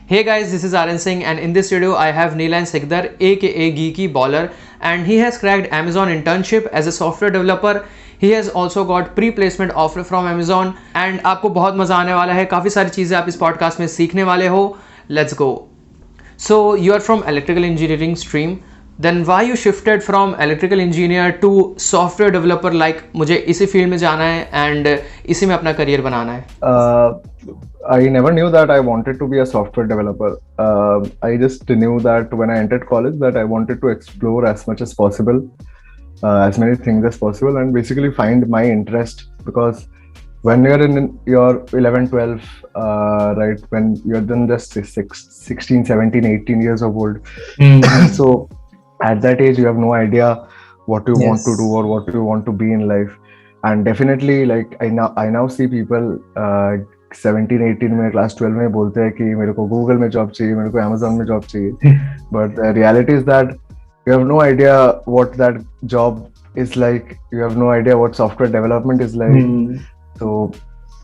Hey guys, this is Aryan Singh, and in this video I have Neelan Sikdar aka Geeky Baller, and he has cracked Amazon internship as a software developer. He has also got pre-placement offer from Amazon, and आपको बहुत मजा आने वाला है. काफ़ी सारी चीज़ें आप इस पॉडकास्ट में सीखने वाले हो. Let's go. So you are from electrical engineering stream. Then why you shifted from electrical engineer to software developer? Like मुझे इसी फील्ड में जाना है and इसी में अपना करियर बनाना है. I never knew that I wanted to be a software developer. I just knew that when I entered college that I wanted to explore as much as possible, as many things as possible, and basically find my interest. Because when you're in your 11, 12, right, when you're then just 16, 17, 18 years old, so at that age you have no idea what you want to do or what you want to be in life. And definitely, like I now see people 17, 18 में class 12 में बोलते हैं कि मेरे को Google में job चाहिए, मेरे को अमेजोन में जॉब चाहिए, but reality is that you have no idea what that job is like, you have no idea what software development is like. तो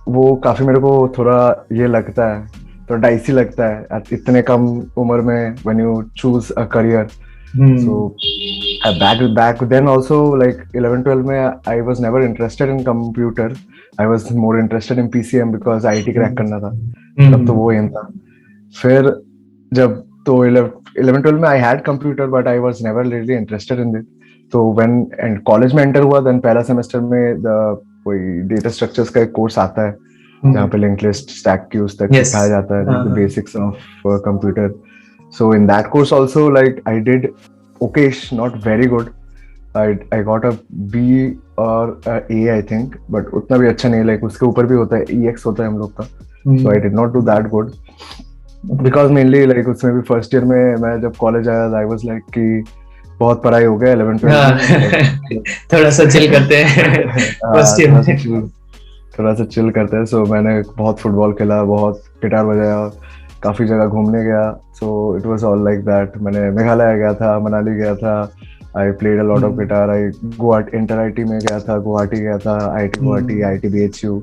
वो काफी मेरे को थोड़ा ये लगता है, तो डाइसी लगता है इतने कम उम्र में when you choose a career. So back then also, like 11, 12 में I was never interested in computer. I was more interested in PCM because IT crack करना था. तब तो वो एम था. फिर जब तो 11, 12 में I had computer but I was never really interested in it. तो when and college में enter हुआ, then पहला सेमेस्टर में कोई डेटा स्ट्रक्चर्स का एक कोर्स आता है जहाँ पे लिंक लिस्ट स्टैक क्यूज तक सिखाया जाता है, the basics of computer. So in that course also, like I did okayish, not very good. I got a B or a A, I think, but उतना भी अच्छा नहीं. Like उसके ऊपर भी होता है, EX होता है हम लोग का. So I did not do that good because mainly like उसमें भी first year में मैं जब college आया, I was like कि बहुत पढ़ाई हो गया 11, 12 थोड़ा सा चिल करते हैं first year में. थोड़ा सा चिल करते हैं. So मैंने बहुत फुटबॉल खेला, बहुत गिटार बजाया, काफी जगह घूमने गया. So it was all like that. मैंने मेघालय गया था, मनाली गया था. I played a lot of guitar. I Guwahati inter IIT में गया था, गुवाहाटी गया था, IIT Guwahati, IIT BHU.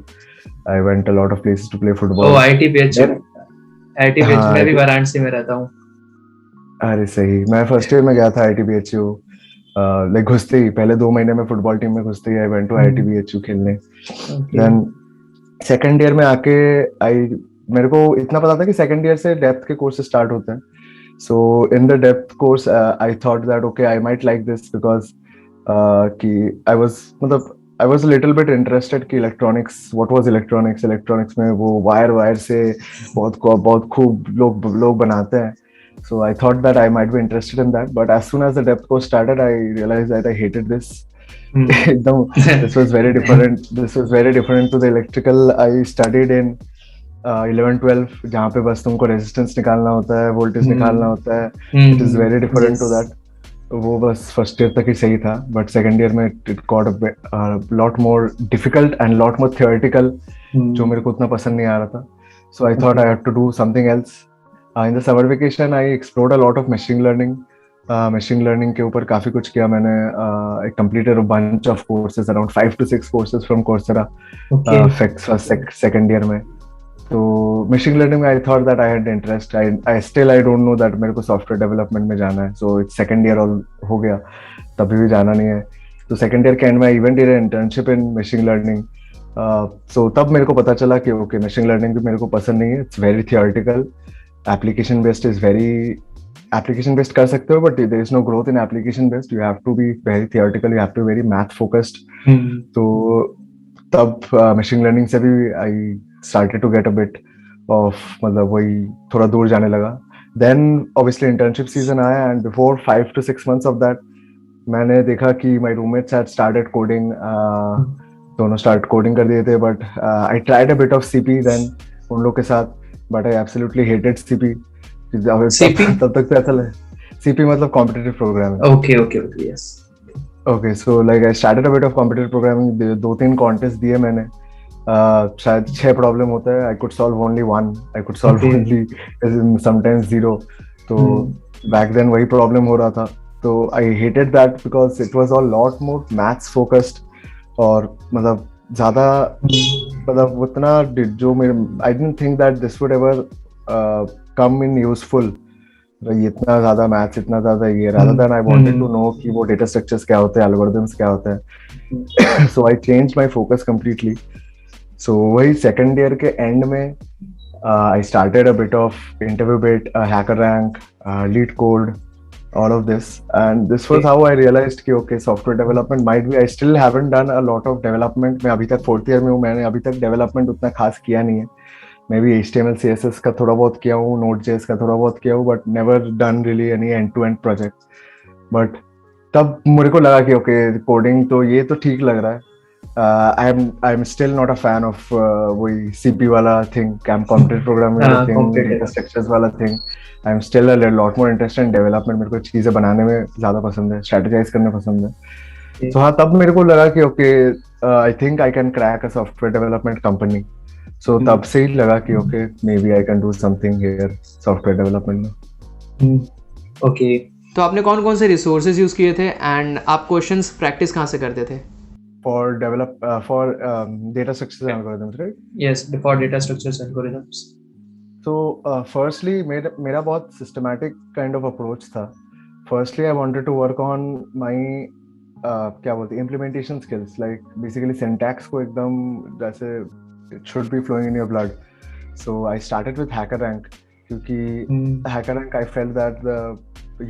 I went a lot of places to play football. Oh, IIT BHU मैं भी वाराणसी में रहता हूँ. अरे सही. मैं फर्स्ट ईयर में गया था आईटी बीएचयू. लाइक घुसते ही पहले 2 महीने में फुटबॉल टीम में घुसते ही I went to IIT BHU खेलने. देन सेकंड ईयर में आके मेरे को इतना पता था कि सेकंड ईयर से डेप्थ के कोर्सेज स्टार्ट होते हैं. So in the depth course I thought that okay I might like this because कि I was little bit interested कि इलेक्ट्रॉनिक्स, व्हाट वाज इलेक्ट्रॉनिक्स में वो वायर से बहुत खूब लोग बनाते हैं. So I thought that I might be interested in that, but as soon as the depth course started I realized that I hated this. एकदम this was very different to the electrical I studied in 11, 12, जहाँ पे बस तुमको resistance निकालना होता है, voltage निकालना होता है. It is very different to that. वो बस फर्स्ट ईयर तक ही सही था, बट सेकंड ईयर में it got a lot more difficult and lot more theoretical, जो मेरे को उतना पसंद नहीं आ रहा था. So I thought I have to do something else. In the summer vacation I explored a lot of machine learning के ऊपर काफी कुछ किया मैंने. I completed a bunch of courses, around 5 to 6 courses from Coursera second year में. तो machine learning में आई thought that I had interest. I don't know that मेरे को सॉफ्टवेयर डेवलपमेंट में जाना है. सो इट्स सेकंड ईयर हो गया, तभी भी जाना नहीं है. तो सेकंड ईयर के एंड में I event internship in machine learning. So तब मेरे को पता चला कि ओके मशीन लर्निंग भी मेरे को पसंद नहीं है. It's very theoretical. Application based कर सकते हो, but there is no growth in application based. You have to be very theoretical, you have to very math focused. तो तब मशीन लर्निंग से भी आई started to get a bit of, मतलब वही थोड़ा दूर जाने लगा. Then obviously internship season आया, and before 5 to 6 months of that मैंने देखा कि my roommates had started coding. दोनों start coding कर दिए थे, but I tried a bit of CP then उन लोग के साथ, but I absolutely hated CP. तब तक तो ऐसा लगा CP मतलब competitive programming. Okay, yes. Okay, so like I started a bit of competitive programming. 2-3 contest दिए मैंने. शायद 6 प्रॉब्लम होता है. I could solve only 1. I could solve only sometimes 0. तो back then वही प्रॉब्लम हो रहा था. तो I hated that because it was a lot more maths focused. और मतलब ज्यादा मतलब उतना जो मेरे I didn't think that this would ever come in useful. ये इतना ज्यादा मैथ्स, इतना ज्यादा ये, rather than I wanted to know कि वो data structures क्या होते हैं, algorithms क्या होते हैं. So I changed my focus completely. So वही second year के end में I started a bit of interview bit, hacker rank, lead code, all of this, and this was how I realized कि okay, software development might be. I still haven't done a lot of development. मैं अभी तक fourth year में हूँ, मैंने अभी तक development उतना खास किया नहीं है. मैं भी HTML CSS का थोड़ा बहुत किया हूँ, Node.js का थोड़ा बहुत किया हूँ, but never done really any end-to-end project. But तब मेरे को लगा कि okay, coding तो ये तो ठीक लग रहा है. I'm still not a fan of वही CP वाला thing, computer programming वाला thing, data structures वाला thing. I'm still a lot more interested in development. मेरे को चीजें बनाने में ज्यादा पसंद है, strategize करना पसंद है. So हाँ, तब मेरे को लगा कि okay, I think I can crack a software development company. So तब से ही लगा कि okay, maybe I can do something here, software development में. Okay. तो आपने कौन कौन से रिसोर्सेज यूज किए थे एंड आप क्वेश्चंस प्रैक्टिस कहाँ से करते थे? For data structures and algorithms, right? Yes, for data structures algorithms. So firstly, मेरा बहुत systematic kind of approach था. Firstly, I wanted to work on my क्या बोलते हैं, implementation skills, like basically syntax को एकदम जैसे it should be flowing in your blood. So I started with HackerRank क्योंकि HackerRank I felt that the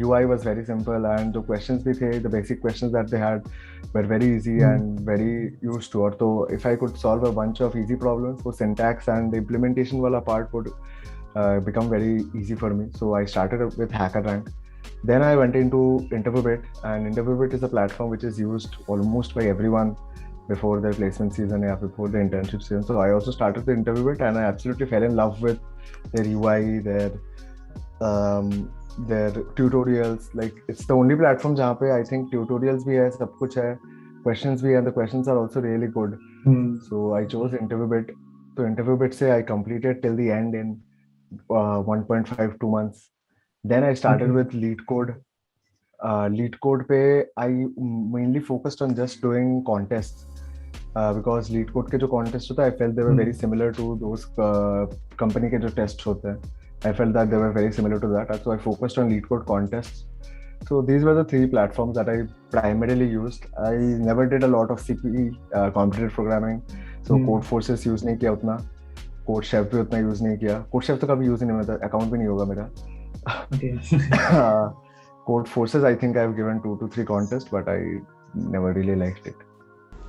UI was very simple and जो questions भी थे, the basic questions that they had were very easy and very used to. और तो if I could solve a bunch of easy problems, वो syntax and the implementation वाला part would become very easy for me. So I started with HackerRank. Then I went into InterviewBit, and InterviewBit is a platform which is used almost by everyone before their placement season or before the internship season. So I also started with InterviewBit and I absolutely fell in love with their UI, their tutorials. Like it's the only platform जहाँ पे I think tutorials भी है, सब कुछ है, questions भी है, and the questions are also really good. So I chose InterviewBit. So InterviewBit से I completed till the end in 1.52 months. Then I started with LeetCode. LeetCode पे I mainly focused on just doing contests. Because LeetCode के जो contests होता है, I felt they were very similar to those company के जो tests होते हैं. I felt that they were very similar to that. So I focused on LeetCode contests. So these were the three platforms that I primarily used. I never did a lot of CPE, competitive programming. So CodeForces use नहीं किया उतना. CodeChef भी उतना use नहीं किया. CodeChef तो कभी use ही नहीं होता. Account भी नहीं होगा मेरा. CodeForces, I think I've given 2 to 3 contests, but I never really liked it.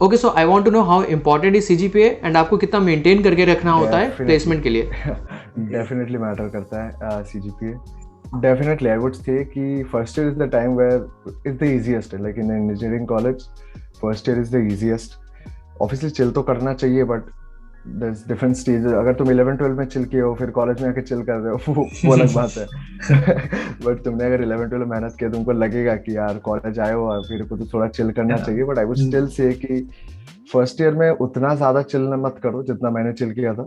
Okay, so I want to know how important is CGPA and आपको कितना मेंटेन करके रखना होता है प्लेसमेंट के लिए? Definitely matter करता है CGPA. Definitely, I would say कि first year is the time where it's the easiest. Like in engineering college, first year is the easiest. Obviously, chill तो करना चाहिए, but there's different stages. अगर तुम 11-12 में chill किए हो, फिर कॉलेज में आके chill कर रहे हो, वो अलग बात है. But तुमने अगर 11-12 मेहनत किया, तुमको लगेगा कि यार कॉलेज आए हो और फिर को तो थोड़ा chill करना चाहिए. But I would still say कि फर्स्ट ईयर में उतना ज्यादा चिल मत करो जितना मैंने चिल किया था.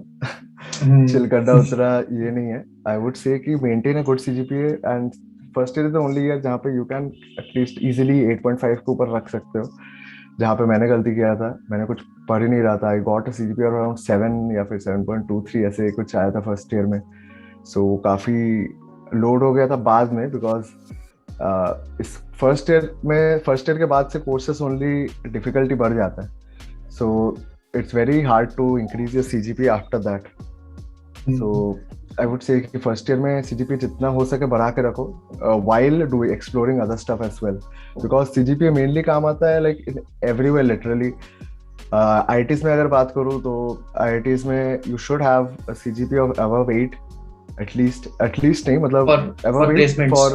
चिल करना उतना ये नहीं है. आई वुड से कि maintain a good CGPA and first year is the only year जहाँ पे यू कैन एटलीस्ट इजीली 8.5 के ऊपर रख सकते हो. जहाँ पे मैंने गलती किया था, मैंने कुछ पढ़ ही नहीं रहा था. I got a CGPA around 7 या फिर 7.23 ऐसे कुछ आया था फर्स्ट ईयर में. सो काफी लोड हो गया था बाद में, बिकॉज इस फर्स्ट ईयर के बाद से कोर्सेस ओनली डिफिकल्टी बढ़ जाता है. So it's very hard to increase your CGPA after that. So I would say कि first year में CGPA जितना हो सके बढ़ा के रखो, while doing exploring other stuff as well. Because CGPA mainly काम आता है like everywhere literally. IITs में अगर बात करूँ तो IITs में you should have a CGPA of above 8 at least नहीं, मतलब above 8 for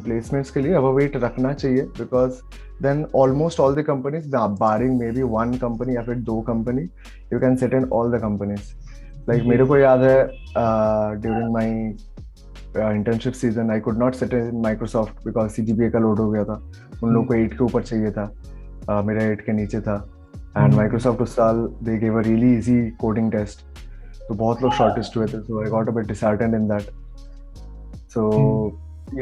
placements के लिए above 8 रखना चाहिए. Because then almost all the companies, barring maybe one company या फिर 2 company, you can sit in all the companies. Like मेरे को याद है during my internship season I could not sit in Microsoft because CGPA का load हो गया था. उन लोगों को 8 के ऊपर चाहिए था, मेरा 8 के नीचे था. And Microsoft उस साल they gave a really easy coding test, तो बहुत लोग shortlist हुए थे. So I got a bit disheartened in that. So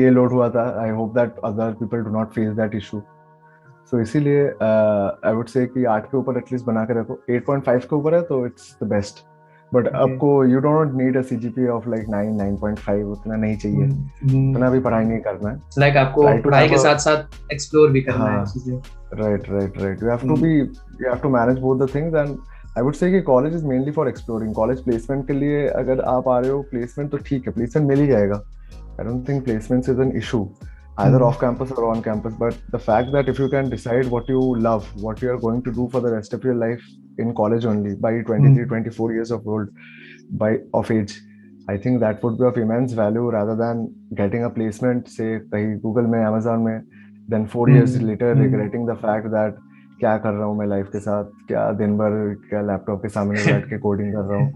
ये लोड हुआ था. I hope that other people do not face that issue. So इसीलिए आई वुड से कि 8 के ऊपर एटलीस्ट बना के रखो. 8.5 के ऊपर है तो it's the best. But Okay. आपको you don't need a CGPA of like 9, 9.5, उतना नहीं चाहिए, उतना भी पढ़ाई नहीं करना है. Like आपको Try to पढ़ाई have के a साथ साथ एक्सप्लोर भी करना है हाँ चीजें. right. You have to manage both the things, and I would say कि college is mainly for exploring. College placement के लिए अगर आप आ रहे हो placement तो ठीक है, placement मिल ही जाएगा. I don't think placements is an issue either off campus or on campus, but the fact that if you can decide what you love, what you are going to do for the rest of your life in college only by 23, 24 years of old, of age, I think that would be of immense value rather than getting a placement, say कहीं Google में, Amazon में, then 4 years later regretting the fact that क्या कर रहा हूँ मैं life के साथ, क्या दिन भर क्या लैपटॉप के सामने बैठ के कोडिंग कर रहा हूँ.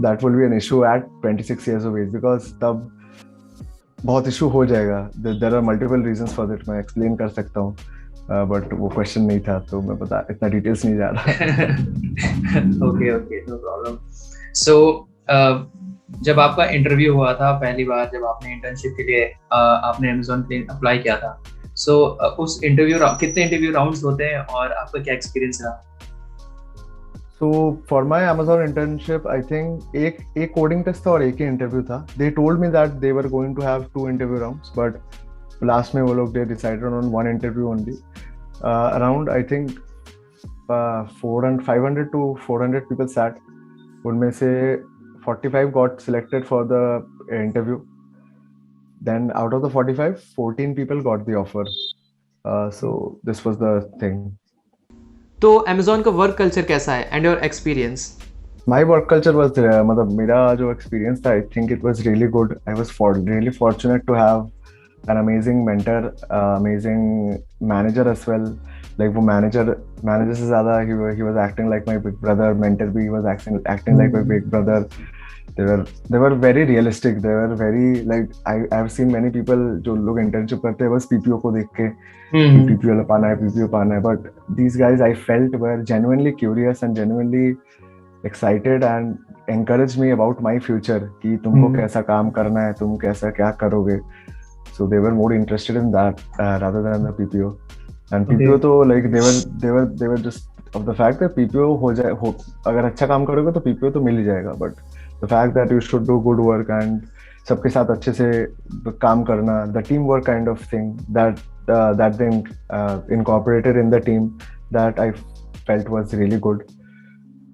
that will be an issue at 26 years of age, because तब बहुत इशू हो जाएगा. There are multiple reasons for that, मैं explain कर सकता हूँ, बट वो क्वेश्चन नहीं था तो मैं बता इतना डिटेल्स नहीं जा रहा. Okay, no problem. So जब आपका इंटरव्यू हुआ था पहली बार, जब आपने इंटर्नशिप के लिए आपने Amazon के लिए अप्लाई किया था, so उस कितने इंटरव्यू राउंड्स होते हैं और आपका क्या एक्सपीरियंस रहा? So for my Amazon internship, I think एक coding test था और एक ही interview था. They told me that they were going to have 2 interview rounds, but last में वो लोग they decided on 1 interview only. Around I think 500 to 400 people sat. उनमें से 45 got selected for the interview. Then out of the 45, 14 people got the offer. So this was the thing. तो Amazon का work culture कैसा है and your experience? My work culture was मतलब मेरा जो experience था, I think it was really good. I was really fortunate to have an amazing mentor, amazing manager as well. Like वो manager से ज़्यादा he was acting like my big brother. Mentor भी was acting like my big brother. They were very realistic. They were very like I've seen many people जो लोग internship करते हैं बस PPO को देख के PPO पाना है. But these guys I felt were genuinely curious and genuinely excited and encouraged me about my future कि तुमको कैसा काम करना है, तुम कैसा क्या करोगे. So they were more interested in that rather than the PPO. And PPO तो like they were just of the fact that PPO अगर अच्छा काम करोगे तो PPO तो मिल ही जाएगा. But the fact that you should do good work and सबके साथ अच्छे से काम करना, the teamwork kind of thing that they incorporated in the team, that I felt was really good.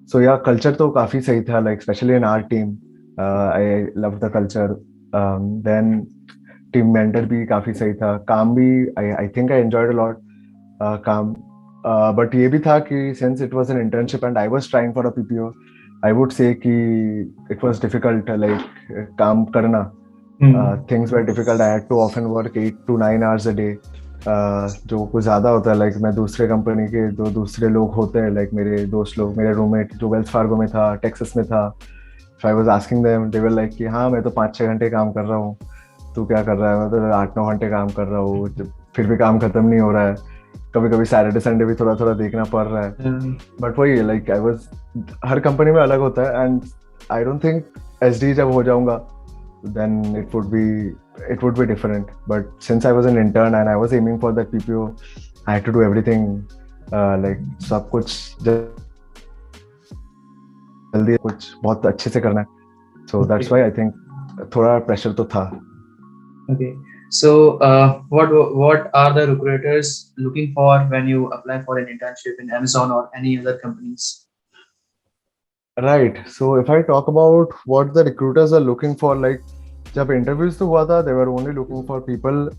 So yeah, culture तो काफी सही था, like especially in our team. I loved the culture. Then team mentor भी काफी सही था. काम भी I think I enjoyed a lot. काम but ये भी था कि since it was an internship and I was trying for a PPO, I would say कि it was difficult, like काम करना. Things were difficult. I had to often work 8 to 9 hours a day. जो कुछ ज़्यादा होता है, like मैं दूसरे कंपनी के जो दूसरे लोग होते हैं, like मेरे दोस्त लोग, मेरे रूममेट जो वेल्स फार्गो में था, टेक्सास में था. So I was asking them, they were like कि हाँ मैं तो 5-6 घंटे काम कर रहा हूँ, तू क्या कर रहा है? मैं तो 8-9 घंटे काम कर रहा हूँ, फिर भी काम खत्म नहीं हो रहा है. कभी कभी सैटरडे संडे भी थोड़ा थोड़ा देखना पड़ रहा है. बट वही like I was, her company में अलग होता है. And I don't think SD जब हो जाऊंगा then it would be different. But since I was an intern and I was aiming for that PPO, I had to do everything like सब कुछ जल्दी कुछ बहुत अच्छे से करना है. So that's why I think थोड़ा pressure तो था. Okay. So what are the recruiters looking for when you apply for an internship in Amazon or any other companies? Right. So if I talk about what the recruiters are looking for, like जब interviews तो हुआ था, they were only looking for people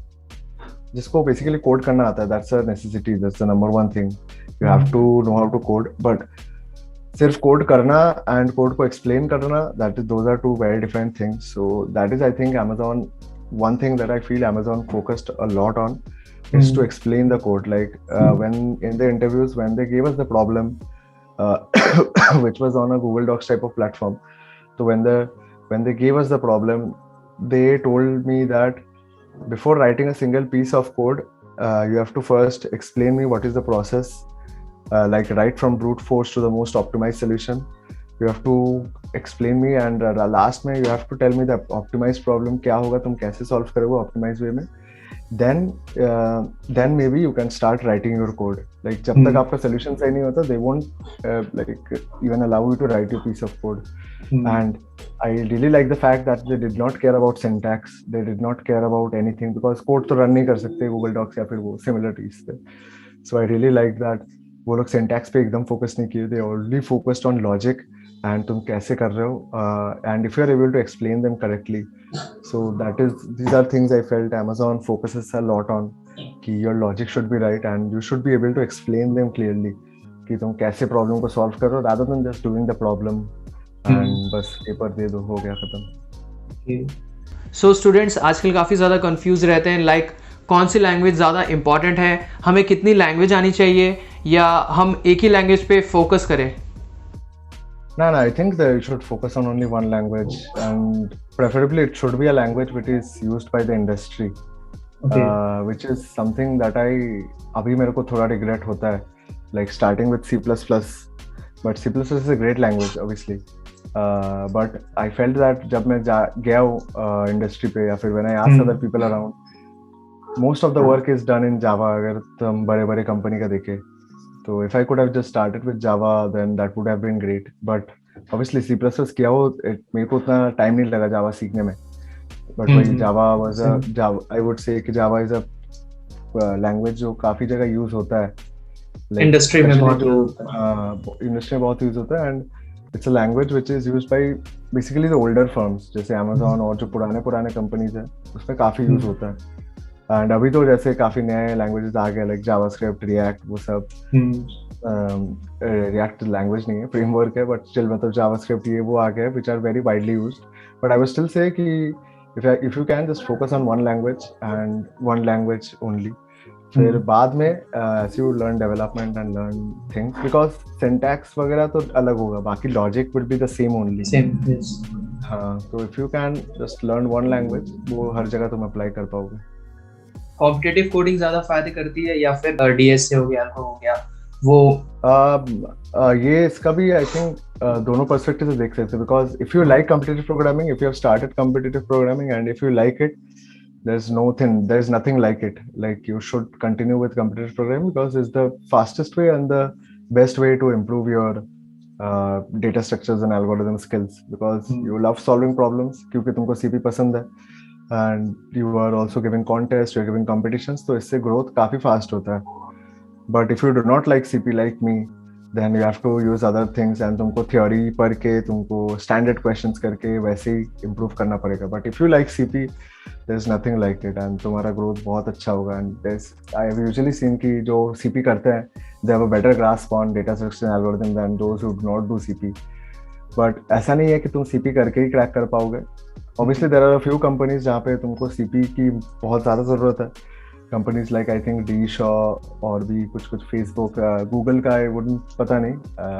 जिसको basically code करना आता है. That's a necessity. That's the number one thing. You have to know how to code. But सिर्फ code करना and code को explain करना, those are two very different things. So that is, I think, Amazon. One thing that I feel Amazon focused a lot on is to explain the code. Like when in the interviews, when they gave us the problem, which was on a Google Docs type of platform. So when they gave us the problem, they told me that before writing a single piece of code, you have to first explain me what is the process, like right from brute force to the most optimized solution. You have to explain me, and last में you have to tell me the optimized problem क्या होगा, तुम कैसे solve करोगे optimized way में. then maybe you can start writing your code. Like जब तक आपका solution सही नहीं होता, they won't like even allow you to write your piece of code. And I really like the fact that they did not care about syntax, they did not care about anything, because code तो run नहीं कर सकते Google Docs या फिर वो similarities पे. So I really like that वो लोग syntax पे एकदम focus नहीं किए, they only focused on logic and तुम कैसे कर रहे हो, and if you are able to explain them correctly. So these are things I felt Amazon focuses a lot on, कि your logic should be right and you should be able to explain them clearly कि तुम कैसे problem को solve करो, rather than just doing the problem and बस paper दे दो, हो गया खत्म. सो स्टूडेंट्स आजकल काफ़ी ज़्यादा कंफ्यूज रहते हैं, लाइक कौन सी लैंग्वेज ज़्यादा इंपॉर्टेंट है, हमें कितनी लैंग्वेज आनी चाहिए, या हम एक ही लैंग्वेज पे फोकस करें. No, I think that you should focus on only one language, and preferably it should be a language which is used by the industry. Okay. Which is something that अभी मेरे को थोड़ा regret होता है, like starting with C++, but C++ is a great language obviously, but I felt that जब मैं गया हूँ industry पे, या फिर when I asked other people around, most of the work is done in Java. अगर तुम बड़े बड़े कंपनी का देखे, तो if I could have just started with Java, then that would have been great. But obviously C++ किया हो, मेरे को उतना टाइम नहीं लगा Java सीखने में. But वही Java I would say कि Java is a language जो काफी जगह यूज होता है. इंडस्ट्री में बहुत यूज होता है, and it's a language which is used by basically the older firms जैसे Amazon और जो पुराने कंपनीज है, उसमें काफी यूज होता है. एंड अभी तो जैसे काफी नए लैंग्वेजेस आ गए, लाइक जावास्क्रिप्ट, रिएक्ट, वो सब. रिएक्ट लैंग्वेज नहीं है, फ्रेमवर्क है, बट स्टिल मतलब जावास्क्रिप्ट ये वो आ गया, which are very widely used. But I would still say कि if you can just focus on one language and one language only, फिर बाद में as you learn development and learn things, because syntax वगैरह तो अलग होगा, बाकी logic will be the same only. Same, yes. हाँ, तो if you can just learn one language, वो हर जगह तुम अप्लाई कर पाओगे. कॉम्पिटिटिव कोडिंग ज्यादा फायदे करती है या फिर डीएस से हो गया, अल्फा हो गया, वो ये इसका भी आई थिंक दोनों पर्सपेक्टिव से देख सकते हैं, because if you like competitive programming, if you have started competitive programming and if you like it, there is nothing like it. Like you should continue with competitive programming because it's the fastest way and the best way to improve your data structures and algorithm skills, because you love solving problems क्योंकि तुमको CP पसंद है, and you are also giving contests, you are giving competitions, तो इससे growth काफी fast होता है. But if you do not like CP like me, then you have to use other things, and तुमको theory पढ़ के, तुमको standard questions करके वैसे ही improve करना पड़ेगा. But if you like CP, there's nothing like it, and तुम्हारा growth बहुत अच्छा होगा. And I have usually seen कि जो CP करते हैं, they have a better grasp on data structure and algorithm than those who do not do CP. But ऐसा नहीं है कि तुम CP करके ही crack कर पाओगे. Obviously there are a few companies जहाँ पे तुमको CP की बहुत ज़्यादा ज़रूरत है. Companies like I think Shaw और भी कुछ Facebook, Google का I wouldn't पता नहीं,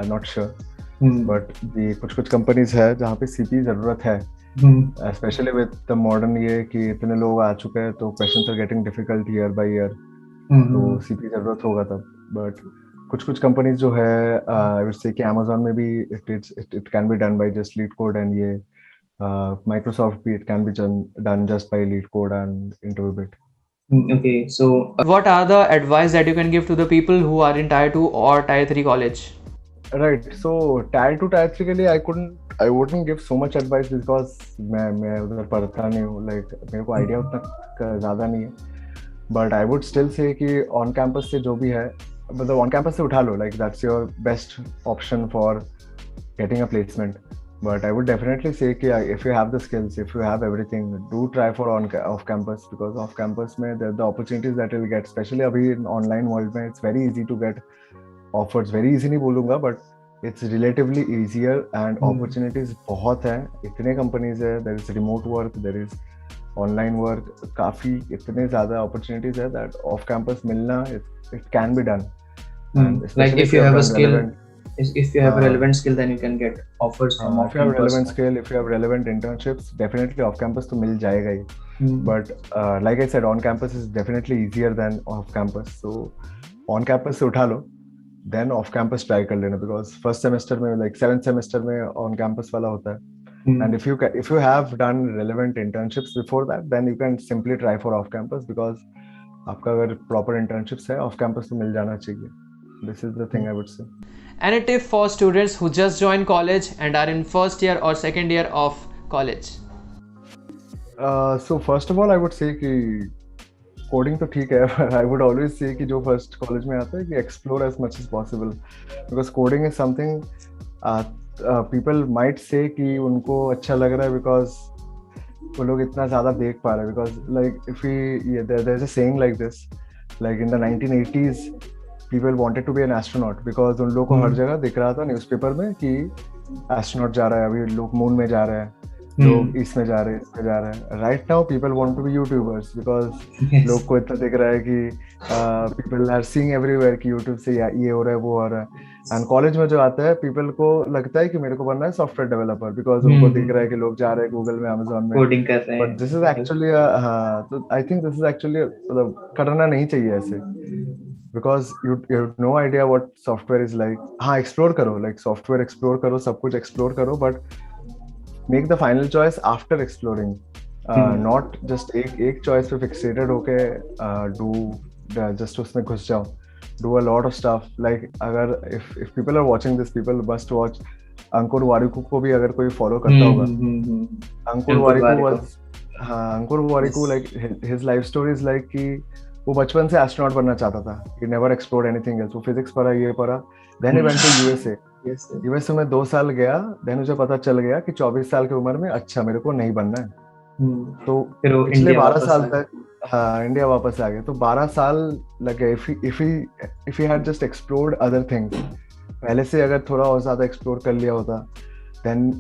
not sure. But भी कुछ companies है जहाँ पे CP ज़रूरत है. Especially with the modern ये कि इतने लोग आ चुके हैं, तो questions are getting difficult year by year. तो CP ज़रूरत होगा तब. But कुछ companies जो है, I would say कि Amazon में भी it can be done by just lead code, and ये Microsoft भी it can be done just by lead code and interview bit. Okay, so what are the advice that you can give to the people who are in tier 2 or tier 3 college? Right, so tier 2 tier 3 के लिए I wouldn't give so much advice because मैं उधर पढ़ता नहीं हूँ, like मेरे को idea उतना ज़्यादा नहीं है. But I would still say कि on campus से जो भी है, मतलब on campus से उठा लो, like that's your best option for getting a placement. But I would definitely say कि if you have the skills, if you have everything, do try for off campus, because off campus में the opportunities that you'll get, especially अभी in online world में, it's very easy to get offers. Very easy नहीं बोलूँगा, but it's relatively easier, and opportunities बहुत हैं. इतने companies है, there is remote work, there is online work, काफी इतने ज़्यादा opportunities है that off campus मिलना it can be done. Like if you have a skill. If you have a relevant skill, then you can get offers from off campus. If you have relevant skill, if you have relevant internships, definitely off campus तो मिल जाएगा ही. But like I said, on campus is definitely easier than off campus. So on campus से उठा लो, then off campus try कर लेना, because first semester में, like 7th semester में on campus वाला होता है. And if you have done relevant internships before that, then you can simply try for off campus, because आपका अगर proper internships है off campus तो मिल जाना चाहिए. This is the thing I would say. Any tip for students who just joined college and are in first year or second year of college? So first of all, I would say कि coding तो ठीक है, but I would always say कि जो first college में आता है कि explore as much as possible, because coding is something people might say कि उनको अच्छा लग रहा है because वो लोग इतना ज़्यादा देख पा रहे हैं. Because like if there's a saying like this, like in the 1980s people wanted to be an astronaut because उन लोगों को हर जगह दिख रहा था न्यूज़पेपर में कि एस्ट्रोनॉट जा रहा है, अभी लोग मून में जा रहे हैं, लोग इसमें जा रहे हैं, इसमें जा रहे हैं. Right now people want to be YouTubers, because लोग को इतना दिख रहा है कि पीपल आर सीइंग एवरीवेयर कि यूट्यूब से ये हो रहा है, वो हो रहा है. एंड कॉलेज में जो आता है, पीपल को लगता है कि मेरे को बनना है सॉफ्टवेयर डेवलपर, बिकॉज उनको दिख रहा है कि लोग जा रहे हैं गूगल में, अमेजोन में कोडिंग कर रहे हैं. बट दिस इज एक्चुअली तो I think this is actually मतलब करना नहीं चाहिए ऐसे, because you have no idea what software is like. हाँ, एक्सप्लोर करो, लाइक सॉफ्टवेयर एक्सप्लोर करो, सब कुछ एक्सप्लोर करो, but make the final choice after exploring, not just एक choice पे fixated होके do just उसमें घुस जाओ. Do a lot of stuff, like अगर if people are watching this, people must watch अंकुर वारिकू को भी अगर कोई follow करता होगा. अंकुर Warikoo like his life story is like कि वो बचपन से एस्ट्रोनॉट बनना चाहता था. He never explored anything else. वो फिजिक्स पढ़ा, ये पढ़ा, then he went to USA. USA में 2 साल गया, देन मुझे पता चल गया कि 24 साल की उम्र में अच्छा मेरे को नहीं बनना है. तो पिछले 12 साल तक इंडिया वापस आ गया. तो 12 साल लगे. If he had just explored other things, पहले से अगर थोड़ा और ज्यादा एक्सप्लोर कर लिया होता, then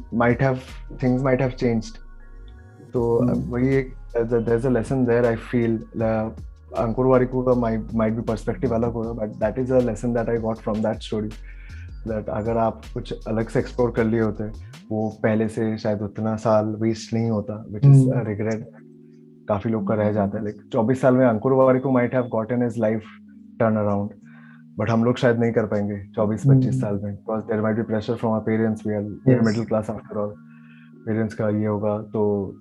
things might have changed. तो वही एक there is a lesson there. I feel Ankur Warikoo का माइट बी पर्सपेक्टिव अलग होगा, but that is a lesson that I got from that story. That अगर आप कुछ अलग से एक्सप्लोर कर लिए होते, वो पहले से शायद उतना साल वेस्ट नहीं होता, विच इज रिग्रेट काफी लोग का रह जाता है. लाइक 24 साल में Ankur Warikoo might have gotten his life turn around, but हम लोग शायद नहीं कर पाएंगे 24-25 साल में, because there might be pressure from our parents. We are middle class after all. Parents का ये होगा, तो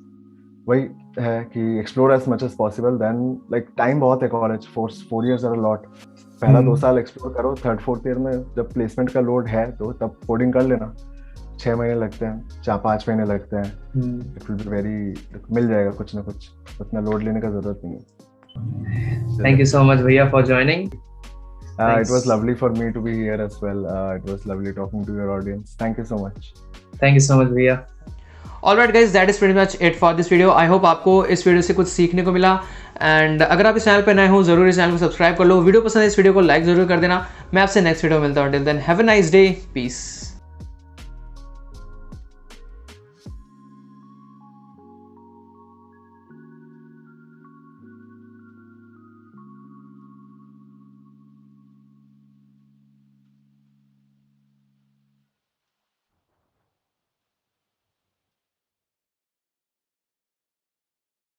वही है कि explore as much as possible. Then like time बहुत है college, 4 years are a lot. पहला 2 साल एक्सप्लोर करो, 3rd-4th ईयर में जब प्लेसमेंट का लोड है तो तब कोडिंग कर लेना. 6 महीने लगते हैं, 4-5 महीने लगते हैं. इट विल बी वेरी, मिल जाएगा कुछ ना कुछ, उतना लोड लेने का जरूरत नहीं है. थैंक यू सो मच भैया for joining. It was lovely for me to be here as well. It was lovely talking to your audience. Thank you so much. Thank you so much भैया. Alright guys, that is pretty much it for this video. I hope आपको इस video से कुछ सीखने को मिला. And अगर आप इस चैनल पर नए हो, जरूर इस चैनल को सब्सक्राइब कर लो. वीडियो पसंद है इस वीडियो को लाइक जरूर कर देना. मैं आपसे नेक्स्ट वीडियो मिलता हूँ. Till then have a nice day. Piece.